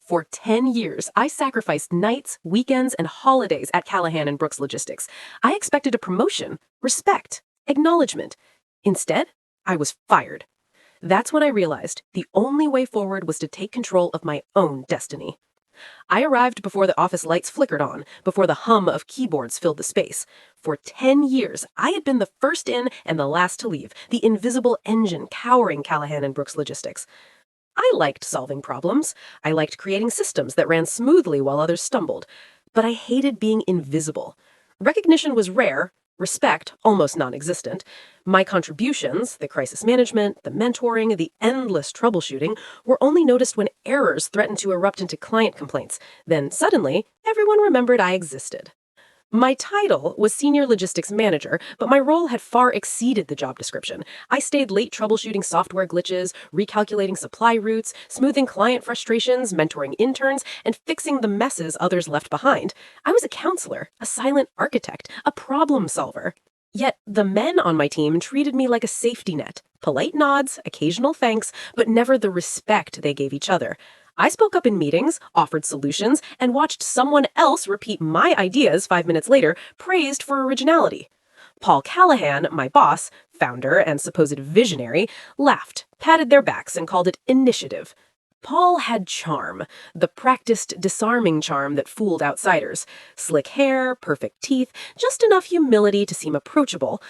For 10 years, I sacrificed nights, weekends, and holidays at Callahan and Brooks Logistics. I expected a promotion, respect, acknowledgement. Instead, I was fired. That's when I realized the only way forward was to take control of my own destiny. I arrived before the office lights flickered on, before the hum of keyboards filled the space. For 10 years, I had been the first in and the last to leave, the invisible engine cowering Callahan and Brooks Logistics. I liked solving problems. I liked creating systems that ran smoothly while others stumbled. But I hated being invisible. Recognition was rare, respect almost non-existent. My contributions, the crisis management, the mentoring, the endless troubleshooting, were only noticed when errors threatened to erupt into client complaints. Then suddenly, everyone remembered I existed. My title was Senior Logistics Manager, but my role had far exceeded the job description. I stayed late troubleshooting software glitches, recalculating supply routes, smoothing client frustrations, mentoring interns, and fixing the messes others left behind. I was a counselor, a silent architect, a problem solver. Yet the men on my team treated me like a safety net. Polite nods, occasional thanks, but never the respect they gave each other. I spoke up in meetings, offered solutions, and watched someone else repeat my ideas 5 minutes later, praised for originality. Paul Callahan, my boss, founder and supposed visionary, laughed, patted their backs, and called it initiative. Paul had charm, the practiced, disarming charm that fooled outsiders. Slick hair, perfect teeth, just enough humility to seem approachable.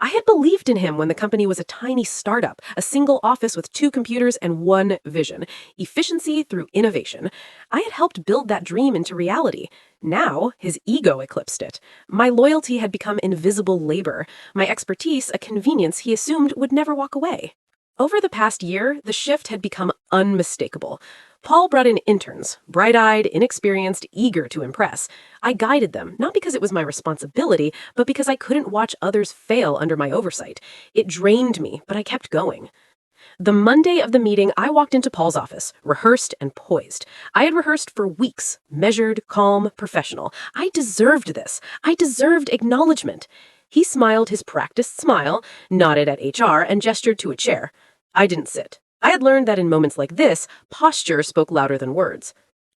I had believed in him when the company was a tiny startup, a single office with 2 computers and one vision: efficiency through innovation. I had helped build that dream into reality. Now, his ego eclipsed it. My loyalty had become invisible labor, my expertise a convenience he assumed would never walk away. Over the past year, the shift had become unmistakable. Paul brought in interns, bright-eyed, inexperienced, eager to impress. I guided them, not because it was my responsibility, but because I couldn't watch others fail under my oversight. It drained me, but I kept going. The Monday of the meeting, I walked into Paul's office, rehearsed and poised. I had rehearsed for weeks, measured, calm, professional. I deserved this. I deserved acknowledgement. He smiled his practiced smile, nodded at HR, and gestured to a chair. I didn't sit. I had learned that in moments like this, posture spoke louder than words.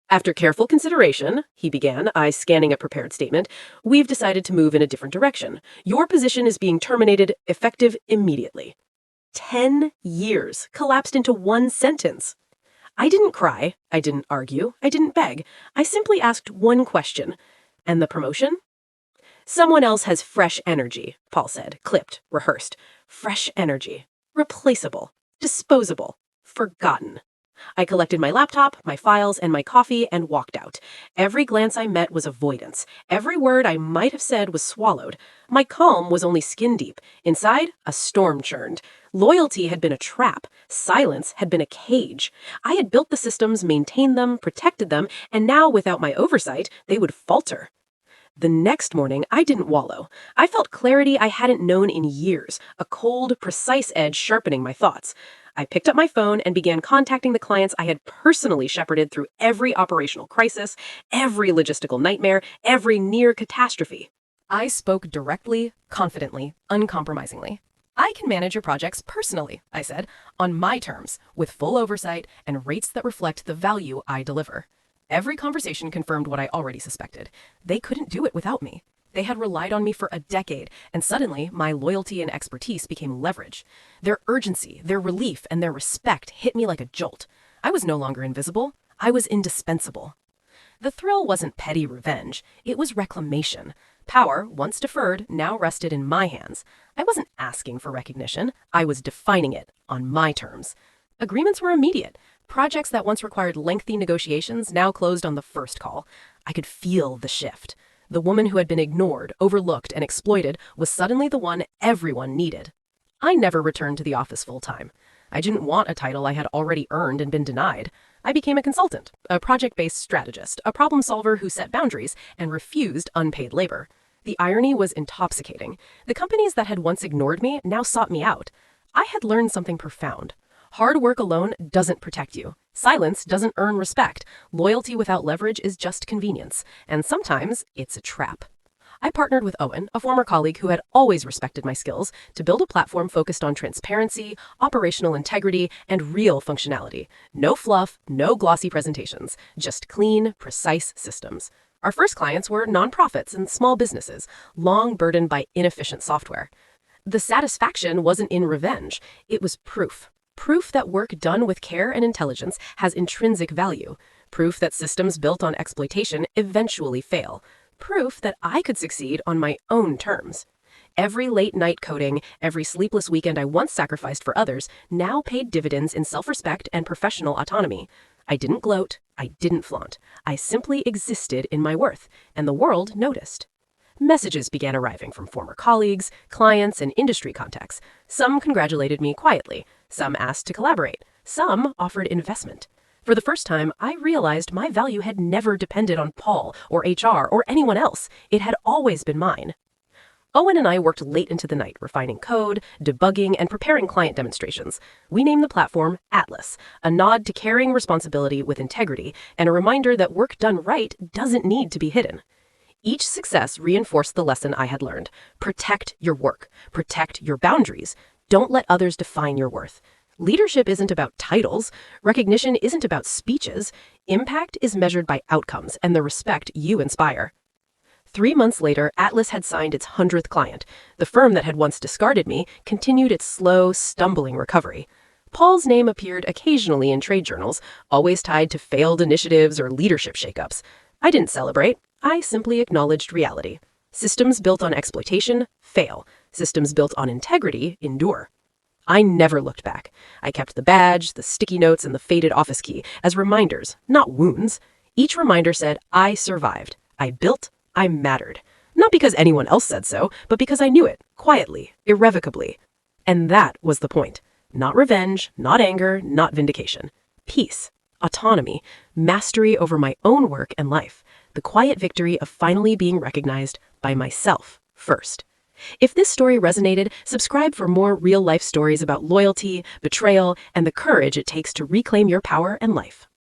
After careful consideration, he began, I scanning a prepared statement, we've decided to move in a different direction. Your position is being terminated, effective immediately. 10 years collapsed into one sentence. I didn't cry, I didn't argue, I didn't beg. I simply asked one question. And the promotion? Someone else has fresh energy, Paul said, clipped, rehearsed. Fresh energy. Replaceable. Disposable. Forgotten. I collected my laptop, my files, and my coffee and walked out. Every glance I met was avoidance. Every word I might have said was swallowed. My calm was only skin deep. Inside, a storm churned. Loyalty had been a trap. Silence had been a cage. I had built the systems, maintained them, protected them, and now, without my oversight, they would falter. The next morning, I didn't wallow. I felt clarity I hadn't known in years, a cold, precise edge sharpening my thoughts. I picked up my phone and began contacting the clients I had personally shepherded through every operational crisis, every logistical nightmare, every near catastrophe. I spoke directly, confidently, uncompromisingly. I can manage your projects personally, I said, on my terms, with full oversight and rates that reflect the value I deliver. Every conversation confirmed what I already suspected. They couldn't do it without me. They had relied on me for a decade, and suddenly my loyalty and expertise became leverage. Their urgency, their relief, and their respect hit me like a jolt. I was no longer invisible. I was indispensable. The thrill wasn't petty revenge. It was reclamation. Power, once deferred, now rested in my hands. I wasn't asking for recognition. I was defining it on my terms. Agreements were immediate. Projects that once required lengthy negotiations now closed on the first call. I could feel the shift. The woman who had been ignored, overlooked, and exploited was suddenly the one everyone needed. I never returned to the office full-time. I didn't want a title I had already earned and been denied. I became a consultant, a project-based strategist, a problem solver who set boundaries and refused unpaid labor. The irony was intoxicating. The companies that had once ignored me now sought me out. I had learned something profound. Hard work alone doesn't protect you. Silence doesn't earn respect. Loyalty without leverage is just convenience. And sometimes it's a trap. I partnered with Owen, a former colleague who had always respected my skills, to build a platform focused on transparency, operational integrity, and real functionality. No fluff, no glossy presentations, just clean, precise systems. Our first clients were nonprofits and small businesses, long burdened by inefficient software. The satisfaction wasn't in revenge, it was proof. Proof that work done with care and intelligence has intrinsic value. Proof that systems built on exploitation eventually fail. Proof that I could succeed on my own terms. Every late night coding, every sleepless weekend I once sacrificed for others, now paid dividends in self-respect and professional autonomy. I didn't gloat, I didn't flaunt. I simply existed in my worth, and the world noticed. Messages began arriving from former colleagues, clients, and industry contacts. Some congratulated me quietly. Some asked to collaborate. Some offered investment. For the first time, I realized my value had never depended on Paul or HR or anyone else. It had always been mine. Owen and I worked late into the night, refining code, debugging, and preparing client demonstrations. We named the platform Atlas, a nod to carrying responsibility with integrity and a reminder that work done right doesn't need to be hidden. Each success reinforced the lesson I had learned. Protect your work. Protect your boundaries. Don't let others define your worth. Leadership isn't about titles. Recognition isn't about speeches. Impact is measured by outcomes and the respect you inspire. 3 months later, Atlas had signed its 100th client. The firm that had once discarded me continued its slow, stumbling recovery. Paul's name appeared occasionally in trade journals, always tied to failed initiatives or leadership shakeups. I didn't celebrate. I simply acknowledged reality. Systems built on exploitation fail. Systems built on integrity endure. I never looked back. I kept the badge, the sticky notes, and the faded office key as reminders, not wounds. Each reminder said, I survived. I built. I mattered. Not because anyone else said so, but because I knew it, quietly, irrevocably. And that was the point. Not revenge, not anger, not vindication. Peace, autonomy, mastery over my own work and life. The quiet victory of finally being recognized by myself first. If this story resonated, subscribe for more real-life stories about loyalty, betrayal, and the courage it takes to reclaim your power and life.